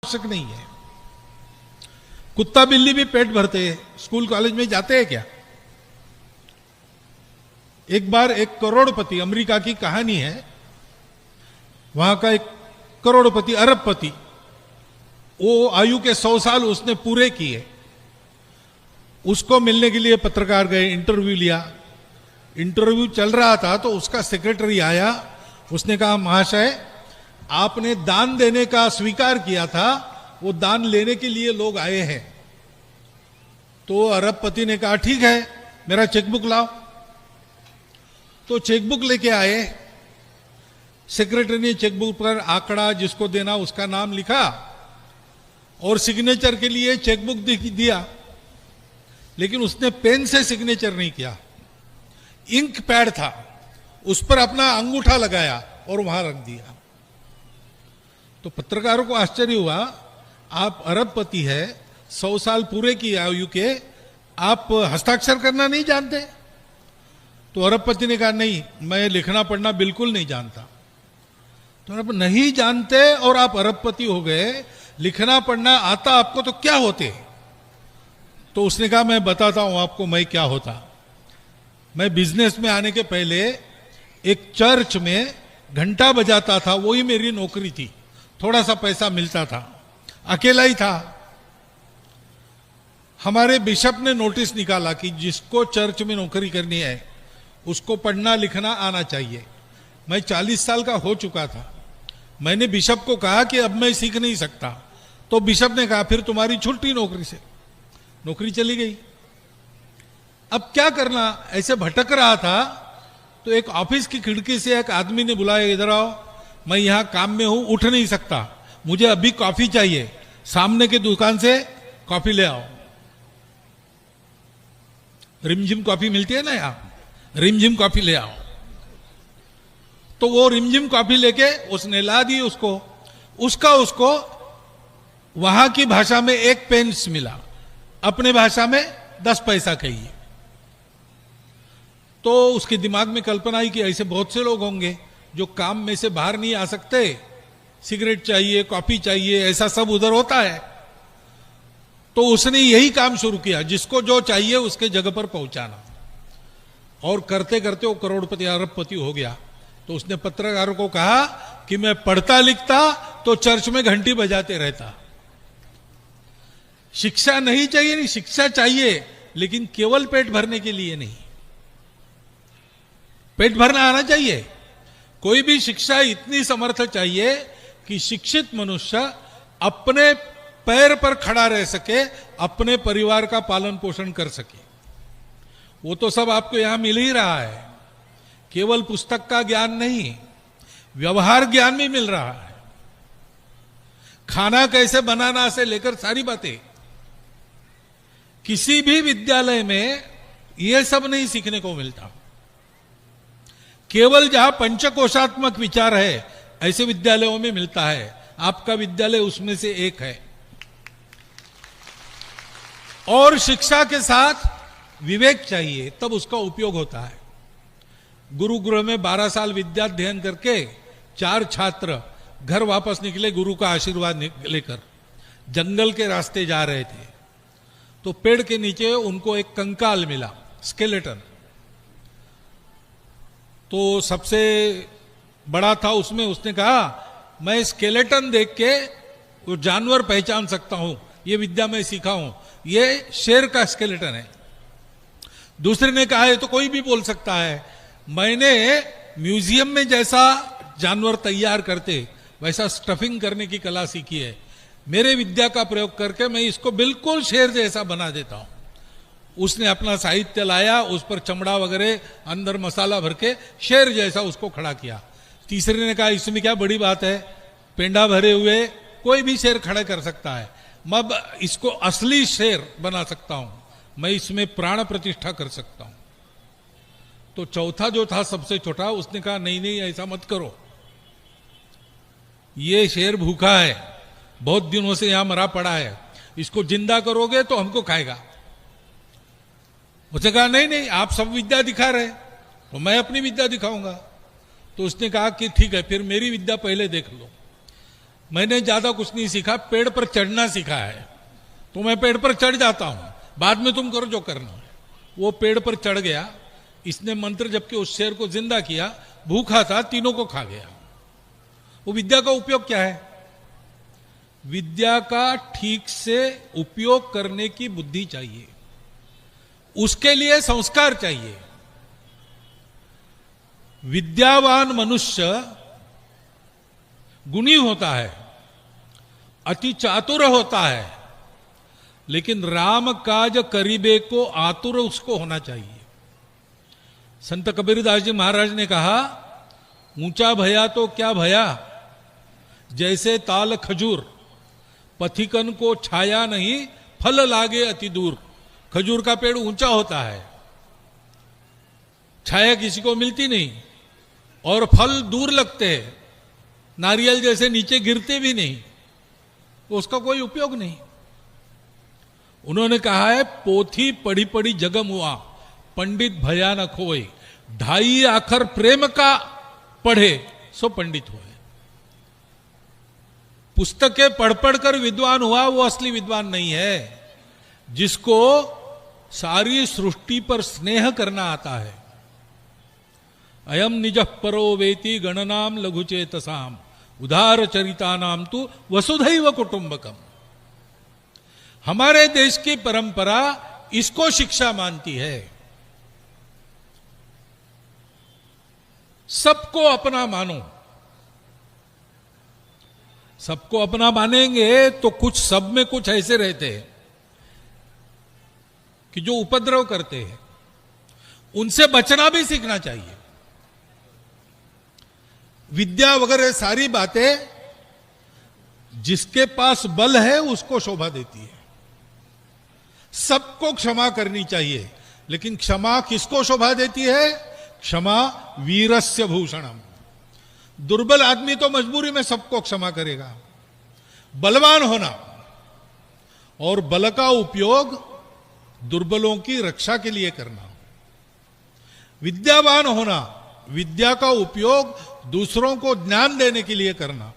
आवश्यक नहीं है। कुत्ता बिल्ली भी पेट भरते हैं, स्कूल कॉलेज में जाते हैं क्या? एक बार एक करोड़पति, अमेरिका की कहानी है, वहां का एक करोड़पति, अरबपति, वो आयु के 100 साल उसने पूरे किए। उसको मिलने के लिए पत्रकार गए, इंटरव्यू लिया। इंटरव्यू चल रहा था तो उसका सेक्रेटरी आया, उसने कहा महाशय आपने दान देने का स्वीकार किया था, वो दान लेने के लिए लोग आए हैं। तो अरबपति ने कहा ठीक है मेरा चेकबुक लाओ। तो चेकबुक लेके आए, सेक्रेटरी ने चेकबुक पर आंकड़ा जिसको देना उसका नाम लिखा और सिग्नेचर के लिए चेकबुक दिया, लेकिन उसने पेन से सिग्नेचर नहीं किया, इंक पैड था, उस पर अपना अंगूठा लगाया और वहां रख दिया। तो पत्रकारों को आश्चर्य हुआ, आप अरबपति है, 100 साल पूरे की आयु के, आप हस्ताक्षर करना नहीं जानते? तो अरबपति ने कहा नहीं, मैं लिखना पढ़ना बिल्कुल नहीं जानता। तो आप नहीं जानते और आप अरबपति हो गए, लिखना पढ़ना आता आपको तो क्या होते? तो उसने कहा मैं बताता हूं आपको मैं क्या होता। मैं बिजनेस में आने के पहले एक चर्च में घंटा बजाता था, वही मेरी नौकरी थी, थोड़ा सा पैसा मिलता था, अकेला ही था। हमारे बिशप ने नोटिस निकाला कि जिसको चर्च में नौकरी करनी है उसको पढ़ना लिखना आना चाहिए। मैं 40 साल का हो चुका था। मैंने बिशप को कहा कि अब मैं सीख नहीं सकता। तो बिशप ने कहा फिर तुम्हारी छुट्टी नौकरी से। नौकरी चली गई। अब क्या करना, ऐसे भटक रहा था तो एक ऑफिस की खिड़की से एक आदमी ने बुलाया, इधर आओ, मैं यहां काम में हूं, उठ नहीं सकता, मुझे अभी कॉफी चाहिए, सामने की दुकान से कॉफी ले आओ। रिमझिम कॉफी मिलती है ना यहां, रिमझिम कॉफी ले आओ। तो वो रिमझिम कॉफी लेके उसने ला दी उसको। उसको वहां की भाषा में 1 पेंस मिला, अपने भाषा में 10 पैसा कहिए। तो उसके दिमाग में कल्पना आई कि ऐसे बहुत से लोग होंगे जो काम में से बाहर नहीं आ सकते, सिगरेट चाहिए, कॉफी चाहिए, ऐसा सब उधर होता है। तो उसने यही काम शुरू किया, जिसको जो चाहिए उसके जगह पर पहुंचाना। और करते करते वो करोड़पति अरबपति हो गया। तो उसने पत्रकारों को कहा कि मैं पढ़ता लिखता तो चर्च में घंटी बजाते रहता। शिक्षा नहीं चाहिए, नहीं शिक्षा चाहिए, लेकिन केवल पेट भरने के लिए नहीं, पेट भरना आना चाहिए। कोई भी शिक्षा इतनी समर्थ चाहिए कि शिक्षित मनुष्य अपने पैर पर खड़ा रह सके, अपने परिवार का पालन पोषण कर सके। वो तो सब आपको यहां मिल ही रहा है। केवल पुस्तक का ज्ञान नहीं, व्यवहार ज्ञान भी मिल रहा है। खाना कैसे बनाना से लेकर सारी बातें। किसी भी विद्यालय में यह सब नहीं सीखने को मिलता। केवल जहां पंचकोशात्मक विचार है ऐसे विद्यालयों में मिलता है। आपका विद्यालय उसमें से एक है। और शिक्षा के साथ विवेक चाहिए, तब उसका उपयोग होता है। गुरुगृह में 12 साल विद्या अध्ययन करके 4 छात्र घर वापस निकले गुरु का आशीर्वाद लेकर। जंगल के रास्ते जा रहे थे तो पेड़ के नीचे उनको एक कंकाल मिला, स्केलेटन। तो सबसे बड़ा था उसमें, उसने कहा मैं स्केलेटन देख के वो जानवर पहचान सकता हूं, ये विद्या मैं सीखा हूं, ये शेर का स्केलेटन है। दूसरे ने कहा है तो कोई भी बोल सकता है, मैंने म्यूजियम में जैसा जानवर तैयार करते वैसा स्टफिंग करने की कला सीखी है। मेरे विद्या का प्रयोग करके मैं इसको बिल्कुल शेर जैसा बना देता हूं। उसने अपना साहित्य लाया, उस पर चमड़ा वगैरह अंदर मसाला भर के शेर जैसा उसको खड़ा किया। तीसरे ने कहा इसमें क्या बड़ी बात है, पेंडा भरे हुए कोई भी शेर खड़ा कर सकता है, मैं इसको असली शेर बना सकता हूं, मैं इसमें प्राण प्रतिष्ठा कर सकता हूं। तो चौथा जो था सबसे छोटा, उसने कहा नहीं नहीं ऐसा मत करो, ये शेर भूखा है, बहुत दिनों से यहां मरा पड़ा है, इसको जिंदा करोगे तो हमको खाएगा। उसने कहा नहीं नहीं आप सब विद्या दिखा रहे तो मैं अपनी विद्या दिखाऊंगा। तो उसने कहा कि ठीक है फिर मेरी विद्या पहले देख लो। मैंने ज्यादा कुछ नहीं सीखा, पेड़ पर चढ़ना सीखा है। तो मैं पेड़ पर चढ़ जाता हूं, बाद में तुम करो जो करना है। वो पेड़ पर चढ़ गया, इसने मंत्र जप के उस शेर को जिंदा किया, भूखा था, तीनों को खा गया। वो विद्या का उपयोग क्या है? विद्या का ठीक से उपयोग करने की बुद्धि चाहिए, उसके लिए संस्कार चाहिए। विद्यावान मनुष्य गुणी होता है, अति चातुर होता है, लेकिन राम काज करीबे को आतुर उसको होना चाहिए। संत कबीरदास जी महाराज ने कहा, ऊंचा भया तो क्या भया, जैसे ताल खजूर, पथिकन को छाया नहीं, फल लागे अति दूर। खजूर का पेड़ ऊंचा होता है, छाया किसी को मिलती नहीं, और फल दूर लगते हैं, नारियल जैसे नीचे गिरते भी नहीं, तो उसका कोई उपयोग नहीं। उन्होंने कहा है, पोथी पढ़ी पढ़ी जगम हुआ, पंडित भया न खोए, ढाई आखर प्रेम का पढ़े सो पंडित हुए। पुस्तकें पढ़ पढ़ कर विद्वान हुआ, वो असली विद्वान नहीं है। जिसको सारी सृष्टि पर स्नेह करना आता है। अयम निजः परो वेति गणनाम लघुचेतसाम, उदार चरिता नाम तु वसुधैव कुटुंबकम। हमारे देश की परंपरा इसको शिक्षा मानती है। सबको अपना मानो। सबको अपना मानेंगे तो कुछ सब में कुछ ऐसे रहते हैं कि जो उपद्रव करते हैं, उनसे बचना भी सीखना चाहिए। विद्या वगैरह सारी बातें जिसके पास बल है उसको शोभा देती है। सबको क्षमा करनी चाहिए, लेकिन क्षमा किसको शोभा देती है? क्षमा वीरस्य भूषणम। दुर्बल आदमी तो मजबूरी में सबको क्षमा करेगा। बलवान होना और बल का उपयोग दुर्बलों की रक्षा के लिए करना। विद्यावान होना, विद्या का उपयोग दूसरों को ज्ञान देने के लिए करना।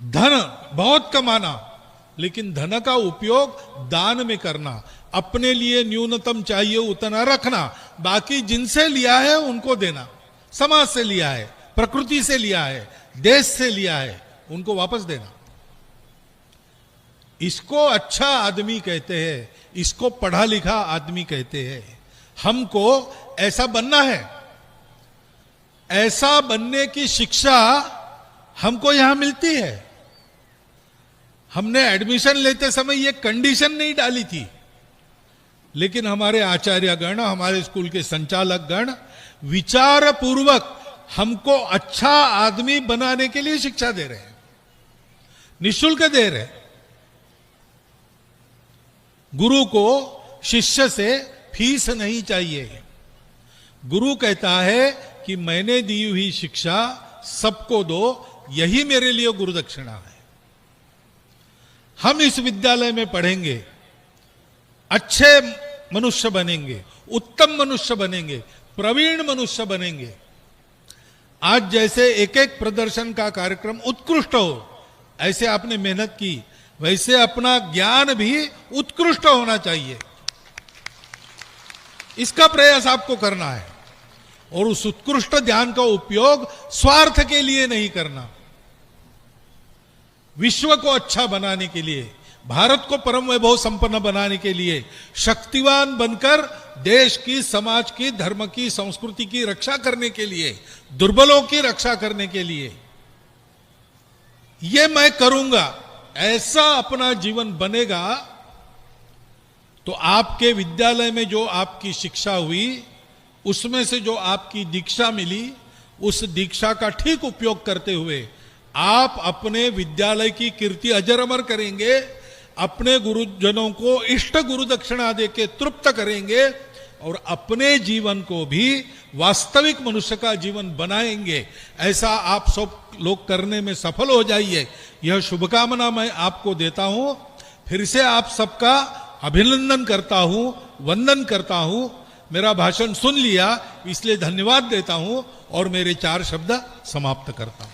धन बहुत कमाना, लेकिन धन का उपयोग दान में करना। अपने लिए न्यूनतम चाहिए उतना रखना, बाकी जिनसे लिया है उनको देना। समाज से लिया है, प्रकृति से लिया है, देश से लिया है, उनको वापस देना। इसको अच्छा आदमी कहते हैं, इसको पढ़ा लिखा आदमी कहते हैं। हमको ऐसा बनना है। ऐसा बनने की शिक्षा हमको यहां मिलती है। हमने एडमिशन लेते समय ये कंडीशन नहीं डाली थी, लेकिन हमारे आचार्यगण, हमारे स्कूल के संचालक गण विचार पूर्वक हमको अच्छा आदमी बनाने के लिए शिक्षा दे रहे हैं, निःशुल्क दे रहे हैं। गुरु को शिष्य से फीस नहीं चाहिए। गुरु कहता है कि मैंने दी हुई शिक्षा सबको दो, यही मेरे लिए गुरु दक्षिणा है। हम इस विद्यालय में पढ़ेंगे, अच्छे मनुष्य बनेंगे, उत्तम मनुष्य बनेंगे, प्रवीण मनुष्य बनेंगे। आज जैसे एक एक प्रदर्शन का कार्यक्रम उत्कृष्ट हो, ऐसे आपने मेहनत की, वैसे अपना ज्ञान भी उत्कृष्ट होना चाहिए। इसका प्रयास आपको करना है, और उस उत्कृष्ट ज्ञान का उपयोग स्वार्थ के लिए नहीं करना। विश्व को अच्छा बनाने के लिए, भारत को परम वैभव संपन्न बनाने के लिए, शक्तिवान बनकर देश की, समाज की, धर्म की, संस्कृति की रक्षा करने के लिए, दुर्बलों की रक्षा करने के लिए, ये मैं करूंगा, ऐसा अपना जीवन बनेगा तो आपके विद्यालय में जो आपकी शिक्षा हुई, उसमें से जो आपकी दीक्षा मिली, उस दीक्षा का ठीक उपयोग करते हुए आप अपने विद्यालय की कीर्ति अजर अमर करेंगे, अपने गुरुजनों को इष्ट गुरु दक्षिणा देके तृप्त करेंगे, और अपने जीवन को भी वास्तविक मनुष्य का जीवन बनाएंगे। ऐसा आप सब लोग करने में सफल हो जाइए, यह शुभकामना मैं आपको देता हूं। फिर से आप सबका अभिनंदन करता हूं, वंदन करता हूं। मेरा भाषण सुन लिया, इसलिए धन्यवाद देता हूं और मेरे 4 शब्द समाप्त करता हूं।